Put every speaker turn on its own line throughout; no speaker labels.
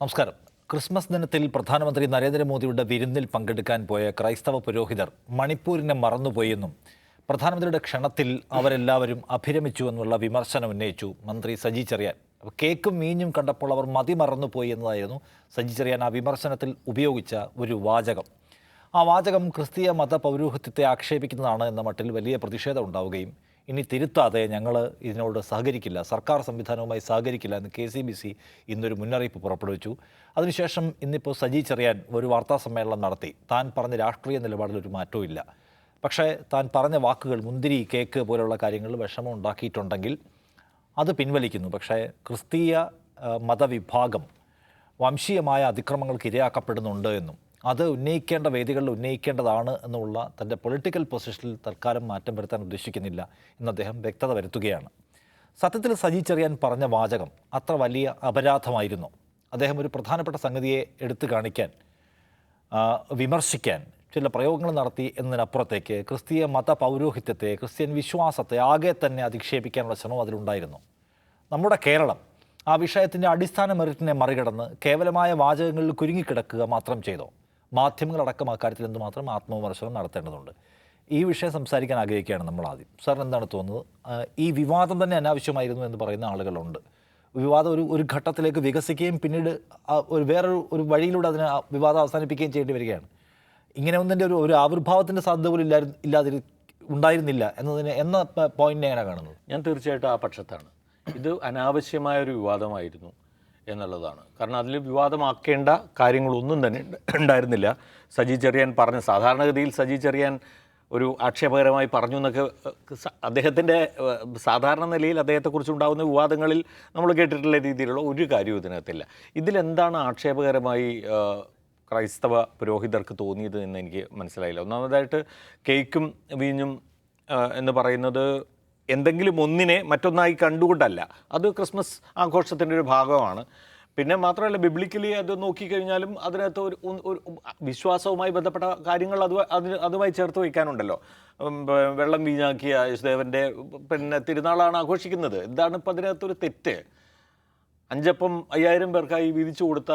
നമസ്കാരം. ക്രിസ്മസ് ദിനത്തിൽ പ്രധാനമന്ത്രി നരേന്ദ്രമോദിയുടെ വിരുന്നിൽ പങ്കെടുക്കാൻ പോയ ക്രൈസ്തവ പുരോഹിതർ മണിപ്പൂരിനെ മറന്നുപോയെന്നും പ്രധാനമന്ത്രിയുടെ ക്ഷണത്തിൽ അവരെല്ലാവരും അഭിരമിച്ചു എന്നുള്ള വിമർശനം ഉന്നയിച്ചു മന്ത്രി സജി ചെറിയാൻ. കേക്കും മീഞ്ഞും കണ്ടപ്പോൾ അവർ മതി മറന്നുപോയി എന്നതായിരുന്നു സജി ചെറിയാൻ ആ വിമർശനത്തിൽ ഉപയോഗിച്ച ഒരു വാചകം. ആ വാചകം ക്രിസ്തീയ മത പൗരോഹിത്യത്തെ ആക്ഷേപിക്കുന്നതാണ് എന്ന മട്ടിൽ വലിയ പ്രതിഷേധം ഉണ്ടാവുകയും ഇനി തിരുത്താതെ ഞങ്ങൾ ഇതിനോട് സഹകരിക്കില്ല, സർക്കാർ സംവിധാനവുമായി സഹകരിക്കില്ല എന്ന് KCBC ഇന്നൊരു മുന്നറിയിപ്പ് പുറപ്പെടുവിച്ചു. അതിനുശേഷം ഇന്നിപ്പോൾ സജി ചെറിയാൻ ഒരു വാർത്താ സമ്മേളനം നടത്തി. താൻ പറഞ്ഞ രാഷ്ട്രീയ നിലപാടിലൊരു മാറ്റവും ഇല്ല, പക്ഷേ താൻ പറഞ്ഞ വാക്കുകൾ മുന്തിരി, കേക്ക് പോലുള്ള കാര്യങ്ങളിൽ വിഷമം ഉണ്ടാക്കിയിട്ടുണ്ടെങ്കിൽ അത് പിൻവലിക്കുന്നു. പക്ഷേ ക്രിസ്തീയ മതവിഭാഗം വംശീയമായ അതിക്രമങ്ങൾക്ക് ഇരയാക്കപ്പെടുന്നുണ്ട് എന്നും അത് ഉന്നയിക്കേണ്ട വേദികളിൽ ഉന്നയിക്കേണ്ടതാണ് എന്നുള്ള തൻ്റെ പൊളിറ്റിക്കൽ പൊസിഷനിൽ തൽക്കാലം മാറ്റം വരുത്താൻ ഉദ്ദേശിക്കുന്നില്ല എന്ന് അദ്ദേഹം വ്യക്തത വരുത്തുകയാണ്. സത്യത്തിൽ സജി ചെറിയാൻ പറഞ്ഞ വാചകം അത്ര വലിയ അപരാധമായിരുന്നു? അദ്ദേഹം ഒരു പ്രധാനപ്പെട്ട സംഗതിയെ എടുത്തു കാണിക്കാൻ, വിമർശിക്കാൻ ചില പ്രയോഗങ്ങൾ നടത്തി എന്നതിനപ്പുറത്തേക്ക് ക്രിസ്തീയ മത പൗരോഹിത്യത്തെ, ക്രിസ്ത്യൻ വിശ്വാസത്തെ ആകെ തന്നെ അധിക്ഷേപിക്കാനുള്ള ശ്രമം അതിലുണ്ടായിരുന്നു. നമ്മുടെ കേരളം ആ വിഷയത്തിൻ്റെ അടിസ്ഥാന മെറിറ്റിനെ മറികടന്ന് കേവലമായ വാചകങ്ങളിൽ കുരുങ്ങിക്കിടക്കുക മാത്രം ചെയ്തോ? മാധ്യമങ്ങളടക്കം അക്കാര്യത്തിൽ എന്തുമാത്രം ആത്മവിമർശനം നടത്തേണ്ടതുണ്ട്. ഈ വിഷയം സംസാരിക്കാൻ ആഗ്രഹിക്കുകയാണ് നമ്മൾ ആദ്യം. സാറിന് എന്താണ് തോന്നുന്നത്? ഈ വിവാദം തന്നെ അനാവശ്യമായിരുന്നു എന്ന് പറയുന്ന ആളുകളുണ്ട്. വിവാദം ഒരു ഘട്ടത്തിലേക്ക് വികസിക്കുകയും പിന്നീട് വേറൊരു വഴിയിലൂടെ അതിനെ വിവാദം അവസാനിപ്പിക്കുകയും ചെയ്യേണ്ടി വരികയാണ്. ഇങ്ങനെ ഒന്നിൻ്റെ ഒരു ആവിർഭാവത്തിൻ്റെ സാധ്യത പോലും ഉണ്ടായിരുന്നില്ല എന്ന പോയിന്റിനെ എങ്ങനെ കാണുന്നത്?
ഞാൻ തീർച്ചയായിട്ടും ആ പക്ഷത്താണ്. ഇത് അനാവശ്യമായൊരു വിവാദമായിരുന്നു എന്നുള്ളതാണ്. കാരണം അതിൽ വിവാദമാക്കേണ്ട കാര്യങ്ങളൊന്നും തന്നെ ഉണ്ടായിരുന്നില്ല. സജി ചെറിയാൻ പറഞ്ഞ, സാധാരണഗതിയിൽ സജി ചെറിയാൻ ഒരു ആക്ഷേപകരമായി പറഞ്ഞു എന്നൊക്കെ അദ്ദേഹത്തിൻ്റെ സാധാരണ നിലയിൽ അദ്ദേഹത്തെക്കുറിച്ചുണ്ടാകുന്ന വിവാദങ്ങളിൽ നമ്മൾ കേട്ടിട്ടുള്ള രീതിയിലുള്ള ഒരു കാര്യവും ഇതിനകത്തില്ല. ഇതിലെന്താണ് ആക്ഷേപകരമായി ക്രൈസ്തവ പുരോഹിതർക്ക് തോന്നിയത് എന്ന് എനിക്ക് മനസ്സിലായില്ല. ഒന്നാമതായിട്ട് കേക്കും വീഞ്ഞും എന്ന് പറയുന്നത് എന്തെങ്കിലും ഒന്നിനെ മറ്റൊന്നായി കണ്ടുകൊണ്ടല്ല, അത് ക്രിസ്മസ് ആഘോഷത്തിൻ്റെ ഒരു ഭാഗമാണ്. പിന്നെ മാത്രമല്ല, ബിബ്ലിക്കലി അത് നോക്കിക്കഴിഞ്ഞാലും അതിനകത്ത് ഒരു വിശ്വാസവുമായി ബന്ധപ്പെട്ട കാര്യങ്ങൾ അതുമായി ചേർത്ത് വയ്ക്കാനുണ്ടല്ലോ. വെള്ളം വീഞ്ഞാക്കിയ യേശുദേവൻ്റെ തിരുനാളാണ് ആഘോഷിക്കുന്നത്. എന്താണ് ഇപ്പം അതിനകത്തൊരു തെറ്റ്? 5 അപ്പം 5000 പേർക്കായി വീതിച്ചു കൊടുത്ത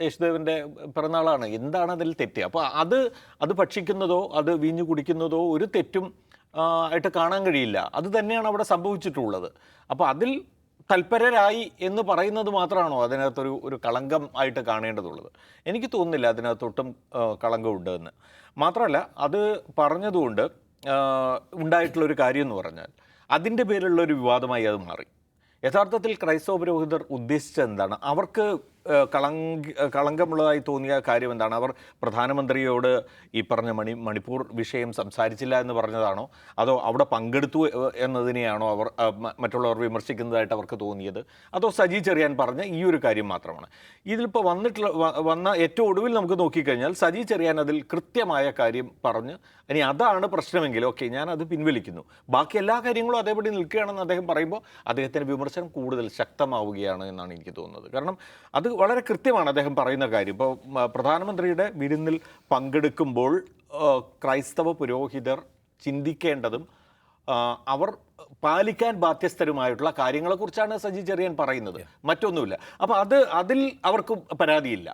യേശുദേവൻ്റെ പിറന്നാളാണ്. എന്താണ് അതിൽ തെറ്റ്? അപ്പോൾ അത് ഭക്ഷിക്കുന്നതോ അത് വീഞ്ഞു കുടിക്കുന്നതോ ഒരു തെറ്റും ആയിട്ട് കാണാൻ കഴിയില്ല. അത് തന്നെയാണ് അവിടെ സംഭവിച്ചിട്ടുള്ളത്. അപ്പോൾ അതിൽ തൽപരരായി എന്ന് പറയുന്നത് മാത്രമാണോ അതിനകത്തൊരു കളങ്കം ആയിട്ട് കാണേണ്ടതുള്ളത്? എനിക്ക് തോന്നുന്നില്ല അതിനകത്തൊട്ടും കളങ്കമുണ്ട് എന്ന്. മാത്രമല്ല, അത് പറഞ്ഞതുകൊണ്ട് ഉണ്ടായിട്ടുള്ളൊരു കാര്യം എന്ന് പറഞ്ഞാൽ അതിൻ്റെ പേരിലുള്ളൊരു വിവാദമായി അത് മാറി. യഥാർത്ഥത്തിൽ ക്രൈസ്തവ പുരോഹിതർ ഉദ്ദേശിച്ചത് എന്താണ്? അവർക്ക് കളങ്കമുള്ളതായി തോന്നിയ കാര്യം എന്താണ്? അവർ പ്രധാനമന്ത്രിയോട് ഈ പറഞ്ഞ മണിപ്പൂർ വിഷയം സംസാരിച്ചില്ല എന്ന് പറഞ്ഞതാണോ, അതോ അവിടെ പങ്കെടുത്തു എന്നതിനെയാണോ അവർ മറ്റുള്ളവർ വിമർശിക്കുന്നതായിട്ട് അവർക്ക് തോന്നിയത്, അതോ സജി ചെറിയാൻ പറഞ്ഞ ഈ ഒരു കാര്യം മാത്രമാണ്? ഇതിലിപ്പോൾ വന്ന ഏറ്റവും ഒടുവിൽ നമുക്ക് നോക്കിക്കഴിഞ്ഞാൽ സജി ചെറിയാൻ അതിൽ കൃത്യമായ കാര്യം പറഞ്ഞ്, ഇനി അതാണ് പ്രശ്നമെങ്കിൽ ഓക്കെ, ഞാൻ അത് പിൻവലിക്കുന്നു, ബാക്കി എല്ലാ കാര്യങ്ങളും അതേപടി നിൽക്കുകയാണെന്ന് അദ്ദേഹം പറയുമ്പോൾ അദ്ദേഹത്തിൻ്റെ വിമർശനം കൂടുതൽ ശക്തമാവുകയാണ് എന്നാണ് എനിക്ക് തോന്നുന്നത്. കാരണം അത് വളരെ കൃത്യമാണ് അദ്ദേഹം പറയുന്ന കാര്യം. ഇപ്പോൾ പ്രധാനമന്ത്രിയുടെ വിരുന്നിൽ പങ്കെടുക്കുമ്പോൾ ക്രൈസ്തവ പുരോഹിതർ ചിന്തിക്കേണ്ടതും അവർ പാലിക്കാൻ ബാധ്യസ്ഥരുമായിട്ടുള്ള കാര്യങ്ങളെക്കുറിച്ചാണ് സജി ചെറിയാൻ പറയുന്നത്, മറ്റൊന്നുമില്ല. അപ്പോൾ അതിൽ അവർക്ക് പരാതിയില്ല.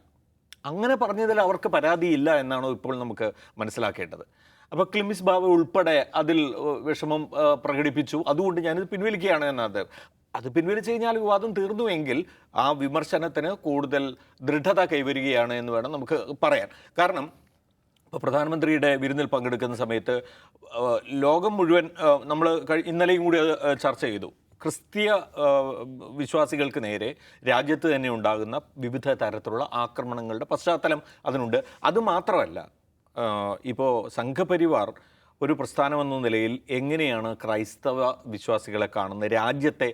അങ്ങനെ പറഞ്ഞതിൽ അവർക്ക് പരാതിയില്ല എന്നാണ് ഇപ്പോൾ നമുക്ക് മനസ്സിലാക്കേണ്ടത്. അപ്പോൾ ക്ലിമിസ് ബാബ ഉൾപ്പെടെ അതിൽ വിഷമം പ്രകടിപ്പിച്ചു, അതുകൊണ്ട് ഞാനിത് പിൻവലിക്കുകയാണ് എന്നത്. അത് പിൻവലിച്ചു കഴിഞ്ഞാൽ വിവാദം തീർന്നുവെങ്കിൽ ആ വിമർശനത്തിന് കൂടുതൽ ദൃഢത കൈവരികയാണ് എന്ന് വേണം നമുക്ക് പറയാൻ. കാരണം ഇപ്പോൾ പ്രധാനമന്ത്രിയുടെ വിരുന്നിൽ പങ്കെടുക്കുന്ന സമയത്ത് ലോകം മുഴുവൻ, നമ്മൾ ഇന്നലെയും കൂടി അത് ചർച്ച ചെയ്തു, ക്രിസ്തീയ വിശ്വാസികൾക്ക് നേരെ രാജ്യത്ത് തന്നെ ഉണ്ടാകുന്ന വിവിധ തരത്തിലുള്ള ആക്രമണങ്ങളുടെ പശ്ചാത്തലം അതിനുണ്ട്. അതുമാത്രമല്ല, ഇപ്പോൾ സംഘപരിവാർ ഒരു പ്രസ്ഥാനമെന്ന നിലയിൽ എങ്ങനെയാണ് ക്രൈസ്തവ വിശ്വാസികളെ കാണുന്നത്, രാജ്യത്തെ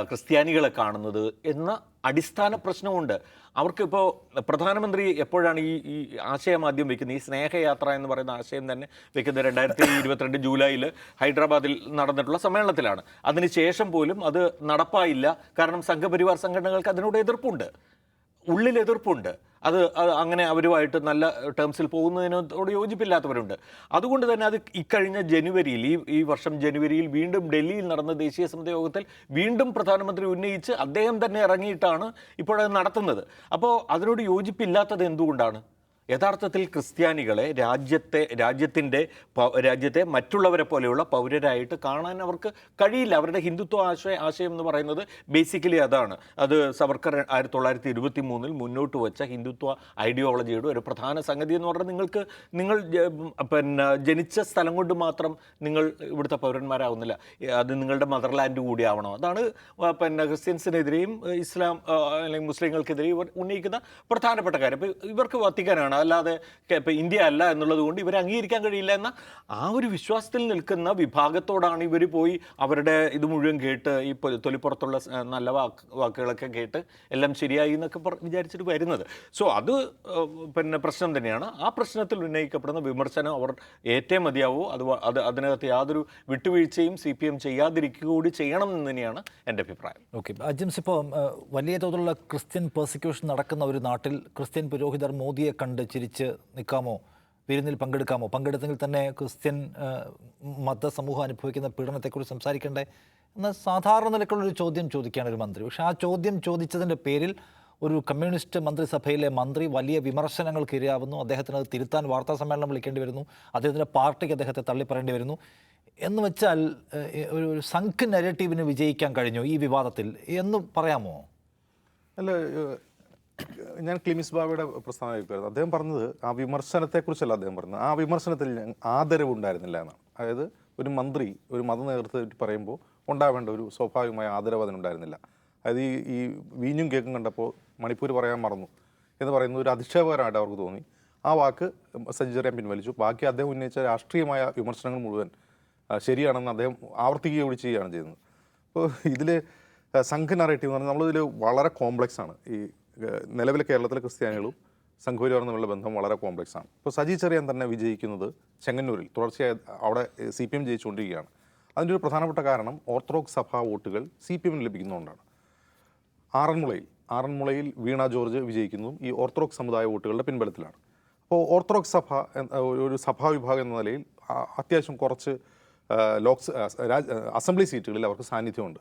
ക്രിസ്ത്യാനികളെ കാണുന്നത് എന്ന അടിസ്ഥാന പ്രശ്നമുണ്ട്. അവർക്കിപ്പോൾ പ്രധാനമന്ത്രി എപ്പോഴാണ് ഈ ആശയം ആദ്യം വയ്ക്കുന്നത്, ഈ സ്നേഹയാത്ര എന്ന് പറയുന്ന ആശയം തന്നെ വയ്ക്കുന്നത് 2022 ജൂലൈയിൽ ഹൈദരാബാദിൽ നടന്നിട്ടുള്ള സമ്മേളനത്തിലാണ്. അതിനുശേഷം പോലും അത് നടപ്പായില്ല. കാരണം സംഘപരിവാർ സംഘടനകൾക്ക് അതിനോട് എതിർപ്പുണ്ട്. ഉള്ളിൽ എതിർപ്പുണ്ട്. അത് അങ്ങനെ അവരുമായിട്ട് നല്ല ടേംസിൽ പോകുന്നതിനോട് യോജിപ്പില്ലാത്തവരുണ്ട്. അതുകൊണ്ട് തന്നെ അത് ഇക്കഴിഞ്ഞ ജനുവരിയിൽ ഈ വർഷം ജനുവരിയിൽ വീണ്ടും ഡൽഹിയിൽ നടന്ന ദേശീയ സമിതി യോഗത്തിൽ വീണ്ടും പ്രധാനമന്ത്രി ഉന്നയിച്ച് അദ്ദേഹം തന്നെ ഇറങ്ങിയിട്ടാണ് ഇപ്പോഴത് നടത്തുന്നത്. അതിനോട് യോജിപ്പില്ലാത്തത് എന്തുകൊണ്ടാണ്? യഥാർത്ഥത്തിൽ ക്രിസ്ത്യാനികളെ രാജ്യത്തെ മറ്റുള്ളവരെ പോലെയുള്ള പൗരരായിട്ട് കാണാൻ അവർക്ക് കഴിയില്ല. അവരുടെ ഹിന്ദുത്വ ആശയം എന്ന് പറയുന്നത് ബേസിക്കലി അതാണ്. അത് സവർക്കർ 1923 മുന്നോട്ട് വെച്ച ഹിന്ദുത്വ ഐഡിയോളജിയുടെ ഒരു പ്രധാന സംഗതി എന്ന് പറഞ്ഞാൽ നിങ്ങൾ ജനിച്ച സ്ഥലം കൊണ്ട് മാത്രം നിങ്ങൾ ഇവിടുത്തെ പൗരന്മാരാവുന്നില്ല, അത് നിങ്ങളുടെ മദർലാൻഡ് കൂടി ആവണം. അതാണ് ക്രിസ്ത്യൻസിനെതിരെയും ഇസ്ലാം അല്ലെങ്കിൽ മുസ്ലിങ്ങൾക്കെതിരെയും ഇവർ ഉന്നയിക്കുന്ന പ്രധാനപ്പെട്ട കാര്യം. ഇവർക്ക് വത്തിക്കാനാണ്, അല്ലാതെ ഇപ്പം ഇന്ത്യ അല്ല എന്നുള്ളത് കൊണ്ട് ഇവരെ അംഗീകരിക്കാൻ കഴിയില്ല എന്ന ആ ഒരു വിശ്വാസത്തിൽ നിൽക്കുന്ന വിഭാഗത്തോടാണ് ഇവർ പോയി അവരുടെ ഇത് മുഴുവൻ കേട്ട് ഈ തൊലിപ്പുറത്തുള്ള നല്ല വാക്കുകളൊക്കെ കേട്ട് എല്ലാം ശരിയായി എന്നൊക്കെ വിചാരിച്ചിട്ട് വരുന്നത്. സോ അത് പ്രശ്നം തന്നെയാണ്. ആ പ്രശ്നത്തിൽ ഉന്നയിക്കപ്പെടുന്ന വിമർശനം അവർ ഏറ്റവും മതിയാവോ, അതിനകത്ത് യാതൊരു വിട്ടുവീഴ്ചയും CPM ചെയ്യാതിരിക്കുക കൂടി ചെയ്യണം എന്ന് തന്നെയാണ് എൻ്റെ അഭിപ്രായം.
ഓക്കെ, അജിംസ്, ഇപ്പോൾ വലിയ തോതിലുള്ള ക്രിസ്ത്യൻ പെർസിക്യൂഷൻ നടക്കുന്ന ഒരു നാട്ടിൽ ക്രിസ്ത്യൻ പുരോഹിതർ മോദിയെ കണ്ട് ചിരിച്ച് നിൽക്കാമോ, വിരുന്നിൽ പങ്കെടുക്കാമോ? പങ്കെടുത്തെങ്കിൽ തന്നെ ക്രിസ്ത്യൻ മതസമൂഹം അനുഭവിക്കുന്ന പീഡനത്തെക്കുറിച്ച് സംസാരിക്കണ്ടേ എന്ന സാധാരണ നിലക്കുള്ളൊരു ചോദ്യം ചോദിക്കുകയാണ് ഒരു മന്ത്രി. പക്ഷേ ആ ചോദ്യം ചോദിച്ചതിൻ്റെ പേരിൽ ഒരു കമ്മ്യൂണിസ്റ്റ് മന്ത്രിസഭയിലെ മന്ത്രി വലിയ വിമർശനങ്ങൾക്ക് ഇരയാവുന്നു. അദ്ദേഹത്തിന് അത് തിരുത്താൻ വാർത്താ സമ്മേളനം വിളിക്കേണ്ടി വരുന്നു. അദ്ദേഹത്തിൻ്റെ പാർട്ടിക്ക് അദ്ദേഹത്തെ തള്ളിപ്പറയേണ്ടി വരുന്നു. എന്ന് വെച്ചാൽ ഒരു സംഘ് നെഗറ്റീവിന് വിജയിക്കാൻ കഴിഞ്ഞു ഈ വിവാദത്തിൽ എന്ന് പറയാമോ?
അല്ല, ഞാൻ ക്ലിമിസ് ബാബയുടെ പ്രസ്താവന അദ്ദേഹം പറഞ്ഞത് ആ വിമർശനത്തെക്കുറിച്ചല്ല അദ്ദേഹം പറഞ്ഞത്. ആ വിമർശനത്തിൽ ആദരവുണ്ടായിരുന്നില്ല എന്നാണ്. അതായത് ഒരു മന്ത്രി ഒരു മത നേതൃത്വത്തിൽ പറയുമ്പോൾ ഉണ്ടാവേണ്ട ഒരു സ്വാഭാവികമായ ആദരവ് അതിനുണ്ടായിരുന്നില്ല. അതായത് ഈ വീഞ്ഞും കേക്കും കണ്ടപ്പോൾ മണിപ്പൂർ പറയാൻ മറന്നു എന്ന് പറയുന്നത് ഒരു അധിക്ഷേപകരമായിട്ട് അവർക്ക് തോന്നി. ആ വാക്ക് സജി ചെറിയാൻ പിൻവലിച്ചു. ബാക്കി അദ്ദേഹം ഉന്നയിച്ച രാഷ്ട്രീയമായ വിമർശനങ്ങൾ മുഴുവൻ ശരിയാണെന്ന് അദ്ദേഹം ആവർത്തിക്കുക കൂടി ചെയ്യുകയാണ് ചെയ്യുന്നത്. അപ്പോൾ ഇതിൽ സംഘ നറേറ്റീവ് എന്ന് പറഞ്ഞാൽ നമ്മളിതിൽ വളരെ കോംപ്ലക്സ് ആണ്. ഈ നിലവിലെ കേരളത്തിലെ ക്രിസ്ത്യാനികളും സംഘപരിവാറും തമ്മിലുള്ള ബന്ധം വളരെ കോംപ്ലക്സ് ആണ്. ഇപ്പോൾ സജി ചെറിയാൻ തന്നെ വിജയിക്കുന്നത് ചെങ്ങന്നൂരിൽ തുടർച്ചയായി അവിടെ CPM ജയിച്ചുകൊണ്ടിരിക്കുകയാണ്. അതിൻ്റെ ഒരു പ്രധാനപ്പെട്ട കാരണം ഓർത്തഡോക്സ് സഭാ വോട്ടുകൾ CPM ലഭിക്കുന്നതുകൊണ്ടാണ്. ആറന്മുളയിൽ വീണ ജോർജ് വിജയിക്കുന്നതും ഈ ഓർത്തഡോക്സ് സമുദായ വോട്ടുകളുടെ പിൻബലത്തിലാണ്. അപ്പോൾ ഓർത്തഡോക്സ് സഭ ഒരു സഭാവിഭാഗം എന്ന നിലയിൽ അത്യാവശ്യം കുറച്ച് അസംബ്ലി സീറ്റുകളിൽ അവർക്ക് സാന്നിധ്യമുണ്ട്.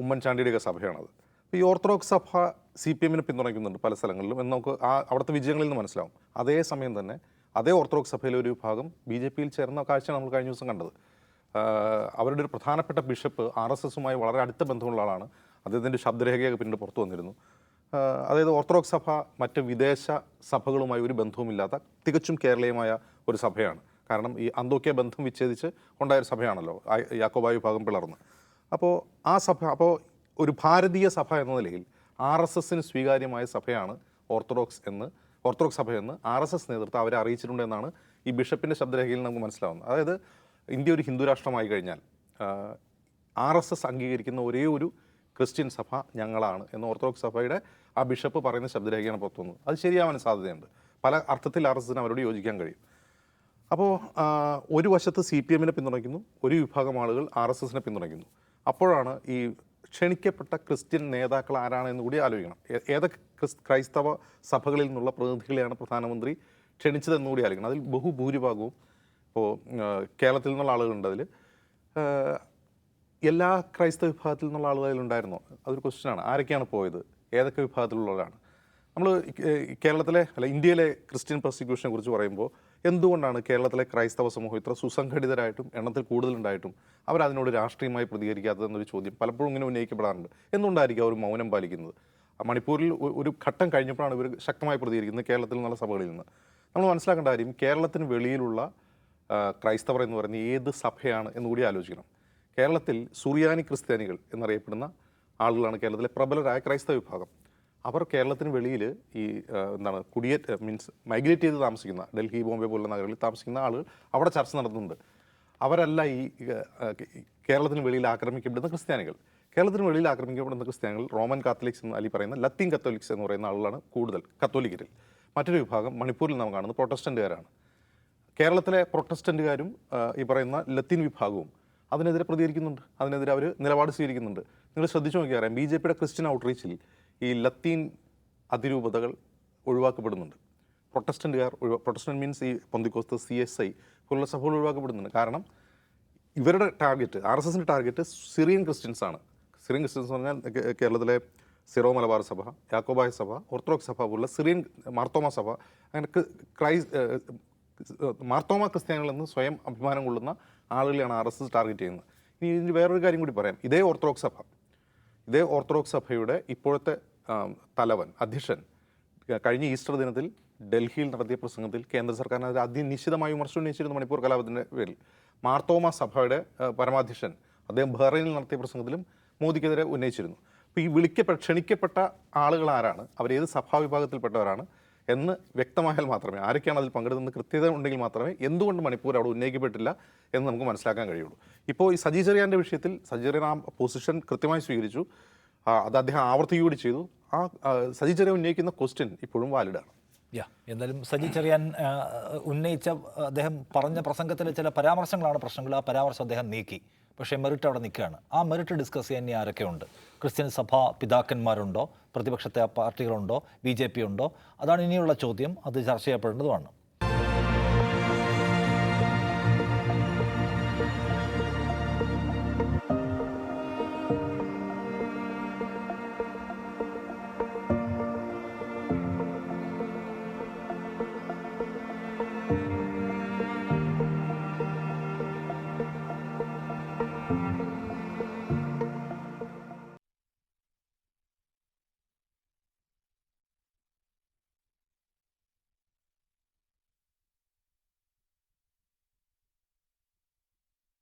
ഉമ്മൻചാണ്ടിയുടെയൊക്കെ സഭയാണത്. ഈ ഓർത്തഡോക്സ് സഭ CPM പിന്തുണയ്ക്കുന്നുണ്ട് പല സ്ഥലങ്ങളിലും എന്ന് നമുക്ക് അവിടുത്തെ വിജയങ്ങളിൽ നിന്ന് മനസ്സിലാവും. അതേസമയം തന്നെ അതേ ഓർത്തഡോക്സ് സഭയിലെ ഒരു വിഭാഗം BJP ചേർന്ന കാഴ്ചയാണ് നമ്മൾ കഴിഞ്ഞ ദിവസം കണ്ടത്. അവരുടെ ഒരു പ്രധാനപ്പെട്ട ബിഷപ്പ് RSSുമായി വളരെ അടുത്ത ബന്ധമുള്ള ആളാണ്. അദ്ദേഹത്തിൻ്റെ ശബ്ദരേഖയൊക്കെ പിന്നീട് പുറത്തു വന്നിരുന്നു. അതായത് ഓർത്തഡോക്സ് സഭ മറ്റ് വിദേശ സഭകളുമായി ഒരു ബന്ധവുമില്ലാത്ത തികച്ചും കേരളീയമായ ഒരു സഭയാണ്. കാരണം ഈ അന്തോക്യ ബന്ധം വിച്ഛേദിച്ച് ഉണ്ടായൊരു സഭയാണല്ലോ യാക്കോബായ വിഭാഗം പിളർന്ന്. അപ്പോൾ ആ സഭ ഒരു ഭാരതീയ സഭ എന്ന നിലയിൽ RSSന് സ്വീകാര്യമായ സഭയാണ് ഓർത്തഡോക്സ് സഭയെന്ന് RSS നേതൃത്വം അവരെ അറിയിച്ചിട്ടുണ്ട് എന്നാണ് ഈ ബിഷപ്പിൻ്റെ ശബ്ദരേഖയിൽ നമുക്ക് മനസ്സിലാവുന്നത്. അതായത് ഇന്ത്യ ഒരു ഹിന്ദു രാഷ്ട്രമായി കഴിഞ്ഞാൽ RSS അംഗീകരിക്കുന്ന ഒരേ ഒരു ക്രിസ്ത്യൻ സഭ ഞങ്ങളാണ് എന്ന് ഓർത്തഡോക്സ് സഭയുടെ ആ ബിഷപ്പ് പറയുന്ന ശബ്ദരേഖയാണ് പുറത്തു വന്നത്. അത് ശരിയാവാൻ സാധ്യതയുണ്ട്. പല അർത്ഥത്തിൽ RSSന് അവരോട് യോജിക്കാൻ കഴിയും. അപ്പോൾ ഒരു വശത്ത് CPM പിന്തുണയ്ക്കുന്നു, ഒരു വിഭാഗം ആളുകൾ RSSനെ പിന്തുണയ്ക്കുന്നു. അപ്പോഴാണ് ഈ ക്ഷണിക്കപ്പെട്ട ക്രിസ്ത്യൻ നേതാക്കൾ ആരാണെന്ന് കൂടി ആലോചിക്കണം. ഏതൊക്കെ ക്രൈസ്തവ സഭകളിൽ നിന്നുള്ള പ്രതിനിധികളെയാണ് പ്രധാനമന്ത്രി ക്ഷണിച്ചതെന്ന് കൂടി ആലോചിക്കണം. അതിൽ ബഹുഭൂരിഭാഗവും ഇപ്പോൾ കേരളത്തിൽ നിന്നുള്ള ആളുകളുണ്ട്. അതിൽ എല്ലാ ക്രൈസ്തവ വിഭാഗത്തിൽ നിന്നുള്ള ആളുകളിലുണ്ടായിരുന്നോ? അതൊരു ക്വസ്റ്റ്യനാണ്. ആരൊക്കെയാണ് പോയത്, ഏതൊക്കെ വിഭാഗത്തിലുള്ളവരാണ്? നമ്മൾ കേരളത്തിലെ ഇന്ത്യയിലെ ക്രിസ്ത്യൻ പെർസിക്യൂഷനെ കുറിച്ച് പറയുമ്പോൾ എന്തുകൊണ്ടാണ് കേരളത്തിലെ ക്രൈസ്തവ സമൂഹം ഇത്ര സുസംഘടിതരായിട്ടും എണ്ണത്തിൽ കൂടുതലുണ്ടായിട്ടും അവരതിനോട് രാഷ്ട്രീയമായി പ്രതികരിക്കാത്തതെന്നൊരു ചോദ്യം പലപ്പോഴും ഇങ്ങനെ ഉന്നയിക്കപ്പെടാറുണ്ട്. എന്തുകൊണ്ടായിരിക്കും അവർ മൗനം പാലിക്കുന്നത്? മണിപ്പൂരിൽ ഒരു ഘട്ടം കഴിഞ്ഞപ്പോഴാണ് ഇവർ ശക്തമായി പ്രതികരിക്കുന്നത് കേരളത്തിൽ നിന്നുള്ള സഭകളിൽ നിന്ന്. നമ്മൾ മനസ്സിലാക്കേണ്ട കാര്യം കേരളത്തിന് വെളിയിലുള്ള ക്രൈസ്തവർ എന്ന് പറയുന്നത് ഏത് സഭയാണ് എന്നുകൂടി ആലോചിക്കണം. കേരളത്തിൽ സുറിയാനി ക്രിസ്ത്യാനികൾ എന്നറിയപ്പെടുന്ന ആളുകളാണ് കേരളത്തിലെ പ്രബലരായ ക്രൈസ്തവ വിഭാഗം. അവർ കേരളത്തിന് വെളിയിൽ ഈ മൈഗ്രേറ്റ് ചെയ്ത് താമസിക്കുന്ന ഡൽഹി, ബോംബെ പോലുള്ള നഗരങ്ങളിൽ താമസിക്കുന്ന ആളുകൾ അവിടെ ചർച്ച നടത്തുന്നുണ്ട്. അവരല്ല ഈ കേരളത്തിന് വെളിയിൽ ആക്രമിക്കപ്പെടുന്ന ക്രിസ്ത്യാനികൾ. കേരളത്തിന് വെളിയിൽ ആക്രമിക്കപ്പെടുന്ന ക്രിസ്ത്യാനികൾ റോമൻ കാത്തലിക്സ് എന്ന് പറയുന്ന ലത്തീൻ കത്തോലിക്സ് എന്ന് പറയുന്ന ആളുകളാണ് കൂടുതൽ കത്തോലിക്കരിൽ. മറ്റൊരു വിഭാഗം മണിപ്പൂരിൽ നാം കാണുന്നത് പ്രൊട്ടസ്റ്റന്റുകാരാണ്. കേരളത്തിലെ പ്രൊട്ടസ്റ്റന്റുകാരും ഈ പറയുന്ന ലത്തീൻ വിഭാഗവും അതിനെതിരെ പ്രതികരിക്കുന്നുണ്ട്. അതിനെതിരെ അവർ നിലപാട് സ്വീകരിക്കുന്നുണ്ട്. നിങ്ങൾ ശ്രദ്ധിച്ചു നോക്കിയാൽ അറിയാം, BJPയുടെ ക്രിസ്ത്യൻ ഔട്ട്റീച്ചിൽ ഈ ലത്തീൻ അതിരൂപതകൾ ഒഴിവാക്കപ്പെടുന്നുണ്ട്. പ്രൊട്ടസ്റ്റന്റ് മീൻസ് ഈ പൊന്തിക്കോസ്ത്, CSI പോലുള്ള സഭകൾ ഒഴിവാക്കപ്പെടുന്നുണ്ട്. കാരണം ഇവരുടെ ടാർഗറ്റ്, RSSന്റെ ടാർഗറ്റ് സിറിയൻ ക്രിസ്ത്യൻസ് ആണ്. സിറിയൻ ക്രിസ്ത്യൻസ് എന്ന് പറഞ്ഞാൽ കേരളത്തിലെ സിറോ മലബാർ സഭ, യാക്കോബായ സഭ, ഓർത്തഡോക്സ് സഭ പോലുള്ള സിറിയൻ മാർത്തോമ സഭ, അങ്ങനെ മാർത്തോമ ക്രിസ്ത്യാനികളെന്ന് സ്വയം അഭിമാനം കൊള്ളുന്ന ആളുകളെയാണ് RSS ടാർഗറ്റ് ചെയ്യുന്നത്. ഇനി ഇതിന് വേറൊരു കാര്യം കൂടി പറയാം. ഇതേ ഓർത്തഡോക്സ് സഭയുടെ ഇപ്പോഴത്തെ തലവൻ, അധ്യക്ഷൻ, കഴിഞ്ഞ ഈസ്റ്റർ ദിനത്തിൽ ഡൽഹിയിൽ നടത്തിയ പ്രസംഗത്തിൽ കേന്ദ്ര സർക്കാരിനെതിരെ അതിനിശ്ചിതമായി വിമർശനം ഉന്നയിച്ചിരുന്നു. മണിപ്പൂർ കലാപത്തിൻ്റെ പേരിൽ മാർത്തോമ സഭയുടെ പരമാധ്യക്ഷൻ അദ്ദേഹം ബഹ്റൈനിൽ നടത്തിയ പ്രസംഗത്തിലും മോദിക്കെതിരെ ഉന്നയിച്ചിരുന്നു. അപ്പോൾ ഈ ക്ഷണിക്കപ്പെട്ട ആളുകൾ ആരാണ്, അവരേത് സഭാവിഭാഗത്തിൽപ്പെട്ടവരാണ് എന്ന് വ്യക്തമായാൽ മാത്രമേ, ആരൊക്കെയാണ് അതിൽ പങ്കെടുക്കുന്നത് കൃത്യത ഉണ്ടെങ്കിൽ മാത്രമേ എന്തുകൊണ്ട് മണിപ്പൂർ അവിടെ ഉന്നയിക്കപ്പെട്ടില്ല എന്ന് നമുക്ക് മനസ്സിലാക്കാൻ കഴിയുള്ളൂ. ഇപ്പോൾ ഈ സജി ചെറിയാൻ്റെ വിഷയത്തിൽ സജി ചെറിയാൻ ആ പൊസിഷൻ കൃത്യമായി സ്വീകരിച്ചു. അത് അദ്ദേഹം ആവർത്തിക്കുകയൂടി ചെയ്തു. സജി ചെറിയാൻ ഉന്നയിക്കുന്ന ക്വസ്റ്റ്യൻ ഇപ്പോഴും വാലിഡാണ്.
എന്തായാലും സജി ചെറിയാൻ ഉന്നയിച്ച, അദ്ദേഹം പറഞ്ഞ പ്രസംഗത്തിലെ ചില പരാമർശങ്ങളാണ് പ്രശ്നങ്ങൾ. ആ പരാമർശം അദ്ദേഹം നീക്കി. പക്ഷേ മെറിറ്റ് അവിടെ നിൽക്കുകയാണ്. ആ മെറിറ്റ് ഡിസ്കസ് ചെയ്യാൻ ഇനി ആരൊക്കെയുണ്ട്? ക്രിസ്ത്യൻ സഭാ പിതാക്കന്മാരുണ്ടോ? പ്രതിപക്ഷത്തെ പാർട്ടികളുണ്ടോ? BJP ഉണ്ടോ? അതാണ് ഇനിയുള്ള ചോദ്യം. അത് ചർച്ച ചെയ്യപ്പെടേണ്ടതുമാണ്.